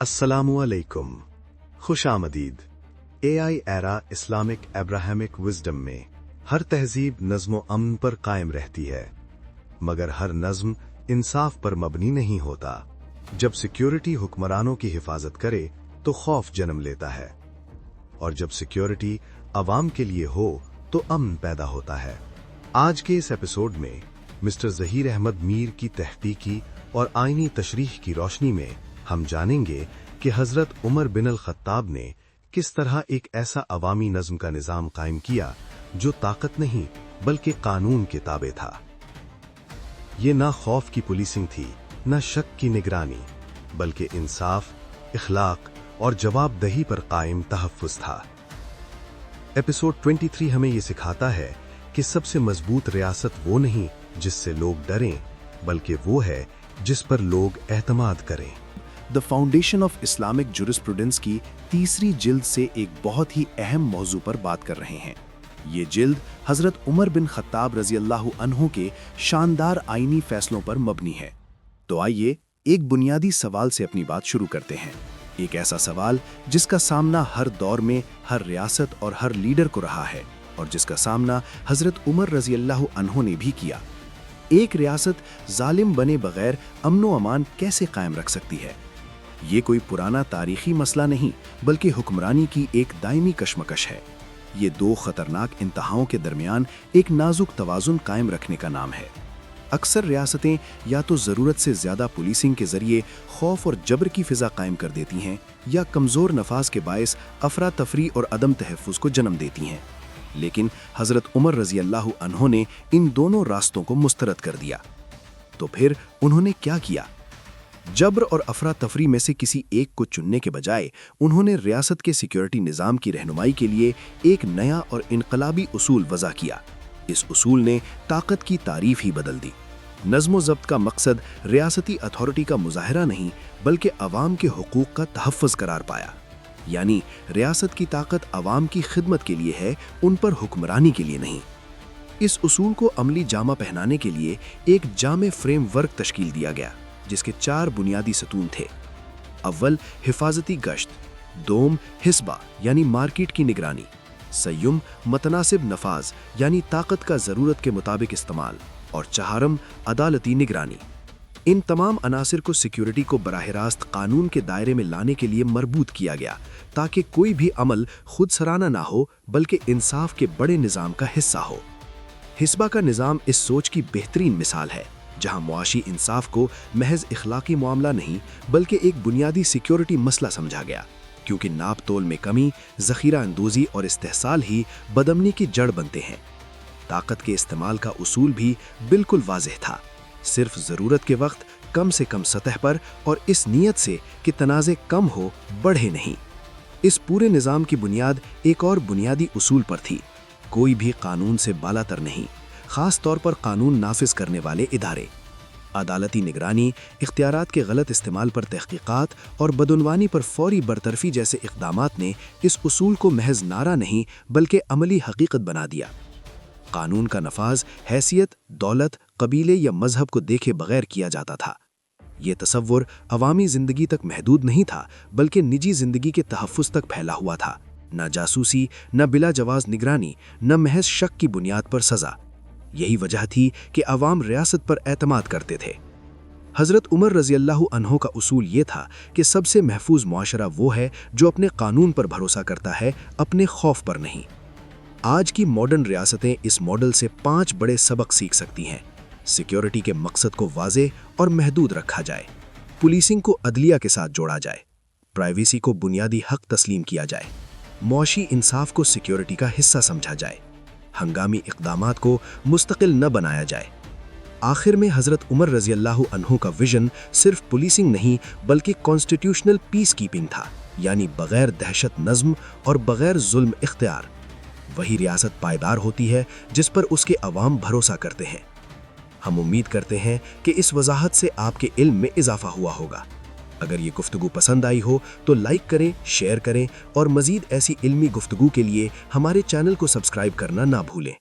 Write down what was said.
अस्सलामुअलैकुम, खुश आमदीद। AI era Islamic Abrahamic wisdom में हर तहजीब नज़्म व अमन पर कायम रहती है, मगर हर नज़्म इंसाफ पर मबनी नहीं होता। जब सिक्योरिटी हुक्मरानों की हिफाजत करे तो खौफ जन्म लेता है, और जब सिक्योरिटी अवाम के लिए हो तो अमन पैदा होता है। आज के इस एपिसोड में मिस्टर ज़हीर अहमद मीर की तहकीकी और आईनी तशरीह की रोशनी में हम जानेंगे कि हजरत उमर बिन अल खत्ताब ने किस तरह एक ऐसा अवामी नज़्म का निज़ाम कायम किया जो ताकत नहीं बल्कि कानून के ताबे था। ये ना खौफ की पुलिसिंग थी, न शक की निगरानी, बल्कि इंसाफ, इखलाक और जवाबदही पर कायम तहफ़्फ़ुज़ था। एपिसोड 23 हमें ये सिखाता है कि सबसे मजबूत रियासत वो नहीं जिससे लोग डरें, बल्कि वो है जिस पर लोग एतमाद करें। The foundation of Islamic jurisprudence की तीसरी जिल्द से एक बहुत ही अहम मौजू पर बात कर रहे हैं। ये जिल्द हजरत उमर बिन खत्ताब रजी अल्लाह अन्हु के शानदार आईनी फैसलों पर मबनी है। तो आइए एक बुनियादी सवाल से अपनी बात शुरू करते हैं। एक ऐसा सवाल जिसका सामना हर दौर में हर रियासत और हर लीडर को रहा है, और जिसका सामना हजरत उमर रजी अल्लाह अन्हु ने भी किया। एक रियासत जालिम बने बगैर अमन व अमान कैसे कायम रख सकती है? ये कोई पुराना तारीखी मसला नहीं, बल्कि हुक्मरानी की एक दायमी कशमकश है। ये दो खतरनाक इंतहाओं के दरमियान एक नाजुक तवाजुन कायम रखने का नाम है। अक्सर रियासतें या तो ज़रूरत से ज़्यादा पुलिसिंग के ज़रिए खौफ और जबर की फ़िज़ा कायम कर देती हैं, या कमज़ोर नफाज के बायस अफरा तफरी और अदम तहफ़्फ़ुज़ को जन्म देती हैं। लेकिन हज़रत उमर रज़ी अल्लाह अन्हो ने इन दोनों रास्तों को मुस्तरद कर दिया। तो फिर उन्होंने क्या किया? जबर और अफरा तफरी में से किसी एक को चुनने के बजाय उन्होंने रियासत के सिक्योरिटी निज़ाम की रहनुमाई के लिए एक नया और इनकलाबी उसूल वज़ा किया। इस उसूल ने ताकत की तारीफ ही बदल दी। नज़्म व ज़ब्त का मकसद रियासती अथॉरिटी का मुजाहरा नहीं, बल्कि अवाम के हुकूक का तहफ़्फ़ुज़ करार पाया। यानी रियासत की ताकत अवाम की खिदमत के लिए है, उन पर हुक्मरानी के लिए नहीं। इस उसूल को अमली जामा पहनाने के लिए एक जामे फ्रेमवर्क तश्कील दिया गया, जिसके 4 बुनियादी सतून थे। अव्वल हिफाजती गश्त, दोम हिस्बा यानी मार्केट की निगरानी, सय्युम मतनासिब नफाज यानी ताकत का ज़रूरत के मुताबिक इस्तेमाल, और चहारम अदालती निगरानी। इन तमाम अनासिर को सिक्योरिटी को बराह रास्त कानून के दायरे में लाने के लिए मरबूत किया गया, ताकि कोई भी अमल खुद सराहना ना हो, बल्कि इंसाफ के बड़े निज़ाम का हिस्सा हो। हिस्बा का निज़ाम इस सोच की बेहतरीन मिसाल है, जहां मुआशी इंसाफ को महज इखलाकी मामला नहीं, बल्कि एक बुनियादी सिक्योरिटी मसला समझा गया, क्योंकि नाप तोल में कमी, ज़ख़ीरा अंदोज़ी और इस्तेहसाल ही बदअमनी की जड़ बनते हैं। ताकत के इस्तेमाल का उसूल भी बिल्कुल वाज़ेह था, सिर्फ ज़रूरत के वक्त कम से कम सतह पर, और इस नीयत से कि तनाज़े कम हो, बढ़े नहीं। इस पूरे निज़ाम की बुनियाद एक और बुनियादी उसूल पर थी: कोई भी कानून से बालातर नहीं, ख़ास तौर पर कानून नाफिज करने वाले इदारे। अदालती निगरानी, इख्तियारात के गलत इस्तेमाल पर तहक़ीक़ात और बदउनवानी पर फौरी बरतरफी जैसे इक़दामात ने इस उसूल को महज नारा नहीं, बल्कि अमली हकीकत बना दिया। कानून का नफाज हैसियत, दौलत, कबीले या मजहब को देखे बगैर किया जाता था। ये तसव्वुर अवामी ज़िंदगी तक महदूद नहीं था, बल्कि निजी ज़िंदगी के तहफ़्फ़ुज़ तक फैला हुआ था। न जासूसी, न बिला जवाज़ निगरानी, न महज शक की बुनियाद पर सज़ा। यही वजह थी कि अवाम रियासत पर एतमाद करते थे। हज़रत उमर रज़ी अल्लाह अन्हो का उसूल ये था कि सबसे महफूज मुआशरा वो है जो अपने कानून पर भरोसा करता है, अपने खौफ पर नहीं। आज की मॉडर्न रियासतें इस मॉडल से 5 बड़े सबक सीख सकती हैं। सिक्योरिटी के मकसद को वाज़ेह और महदूद रखा जाए, पुलिसिंग को अदलिया के साथ जोड़ा जाए, प्राइवेसी को बुनियादी हक तस्लीम किया जाए, मुआशी इंसाफ को सिक्योरिटी का हिस्सा समझा जाए, हंगामी इक़दामात को मुस्तकिल न बनाया जाए। आखिर में हज़रत उमर रज़ी अल्लाह अन्हु का विजन सिर्फ पुलिसिंग नहीं, बल्कि कॉन्स्टिट्यूशनल पीस कीपिंग था, यानी बग़ैर दहशत नज़्म और बग़ैर जुल्म इख्तियार। वही रियासत पायदार होती है जिस पर उसके अवाम भरोसा करते हैं। हम उम्मीद करते हैं कि इस वजाहत से आपके इल्म में इजाफा हुआ होगा। अगर ये गुफ्तगू पसंद आई हो तो लाइक करें, शेयर करें, और मज़ीद ऐसी इल्मी गुफ्तगू के लिए हमारे चैनल को सब्सक्राइब करना ना भूलें।